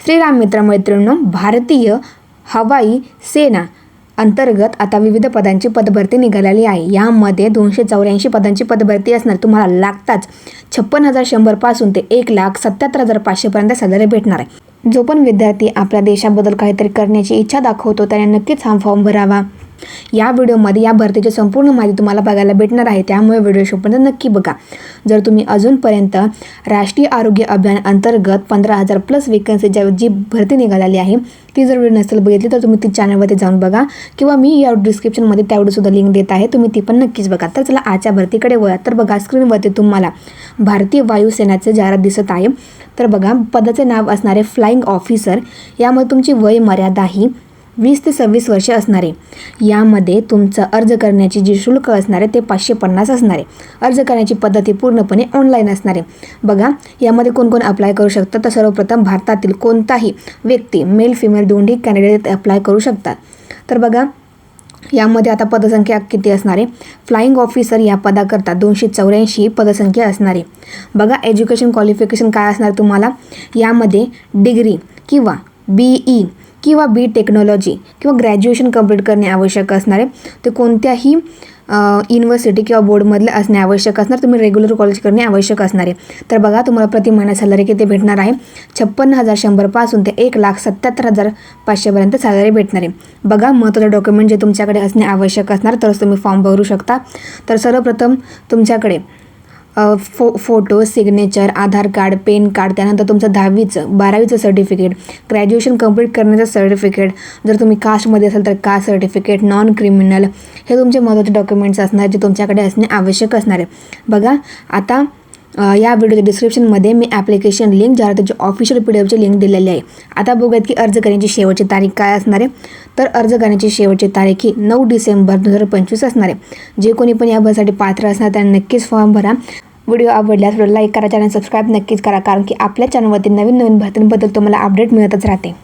श्रीराम मित्र भारतीय हवाई सेना अंतर्गत आता विविध पदांची पदभरती निघालेली आहे। यामध्ये 284 पदांची पदभरती असणार। तुम्हाला लागताच 56,100 पासून ते 1,77,500 पर्यंत सॅलरी भेटणार आहे। जो पण विद्यार्थी आपल्या देशाबद्दल काहीतरी करण्याची इच्छा दाखवतो त्याने नक्कीच हा फॉर्म भरावा। या व्हिडिओमध्ये या भरतीची संपूर्ण माहिती तुम्हाला बघायला भेटणार आहे, त्यामुळे व्हिडिओ शेवटपर्यंत नक्की बघा। जर तुम्ही अजूनपर्यंत राष्ट्रीय आरोग्य अभियान अंतर्गत 15,000 प्लस वेकन्सीच्या जी भरती निघालेली आहे ती जर व्हिडिओ नसेल बघितली तर तुम्ही ती चॅनलवरती जाऊन बघा, किंवा मी या डिस्क्रिप्शनमध्ये त्या व्हिडिओसुद्धा लिंक देत आहे, तुम्ही ती पण नक्कीच बघा। तर चला आजच्या भरतीकडे वळा। तर बघा स्क्रीनवरती तुम्हाला भारतीय वायुसेनाचे जाहिरात दिसत आहे। तर बघा पदाचे नाव असणारे फ्लाइंग ऑफिसर। यामध्ये तुमची वय मर्यादा ही 20 ते 26 वर्ष असणार आहे। यामध्ये तुमचं अर्ज करण्याची जी शुल्क असणार आहे ते 550 असणार आहे। अर्ज करण्याची पद्धती पूर्णपणे ऑनलाईन असणार आहे। बघा यामध्ये कोण कोण अप्लाय करू शकतं, तर सर्वप्रथम भारतातील कोणताही व्यक्ती मेल फिमेल दोन्ही कॅन्डिडेट अप्लाय करू शकतात। तर बघा यामध्ये आता पदसंख्या किती असणार आहे, फ्लाइंग ऑफिसर या पदाकरता 284 पदसंख्या असणार आहे। बघा एज्युकेशन क्वालिफिकेशन काय असणार तुम्हाला, यामध्ये डिग्री किंवा BE किंवा बी टेक्नॉलॉजी किंवा ग्रॅज्युएशन कंप्लीट करणे आवश्यक असणार आहे। ते कोणत्याही युनिव्हर्सिटी किंवा बोर्डमधले असणे आवश्यक असणार। तुम्ही रेग्युलर कॉलेज करणे आवश्यक असणार आहे। तर बघा तुम्हाला प्रति महिना सॅलरी किती भेटणार आहे, 56,100 पासून ते 1,77,500 पर्यंत सॅलरी भेटणार आहे। बघा महत्त्वाचे डॉक्युमेंट जे तुमच्याकडे असणे आवश्यक असणार तरच तुम्ही फॉर्म भरू शकता। तर सर्वप्रथम तुमच्याकडे फोटो, सिग्नेचर, आधार कार्ड, पेन कार्ड, त्यानंतर तुमचं 10वीचं 12वीचं सर्टिफिकेट, ग्रॅज्युएशन कंप्लीट करण्याचं सर्टिफिकेट, जर तुम्ही कास्टमध्ये असाल तर कास्ट सर्टिफिकेट, नॉन क्रिमिनल, हे तुमचे महत्त्वाचे डॉक्युमेंट्स असणार जे तुमच्याकडे असणे आवश्यक असणार आहे। बघा आता या व्हिडिओच्या डिस्क्रिप्शनमध्ये मी ॲप्लिकेशन लिंक जाहिरातीची ऑफिशियल PDFची लिंक दिलेली आहे। आता बघूयात की अर्ज करण्याची शेवटची तारीख काय असणार आहे। तर अर्ज करण्याची शेवटची तारीख ही 9 डिसेंबर 2025 असणार आहे। जे कोणी पण या भरतीसाठी पात्र असणार त्यांनी नक्कीच फॉर्म भरा। व्हिडिओ आवडल्यास व्हिडिओ लाईक करा, चॅनल सबस्क्राईब नक्कीच करा, कारण की आपल्या चॅनलवरती नवीन भरतींबद्दल तुम्हाला अपडेट मिळतच राहते।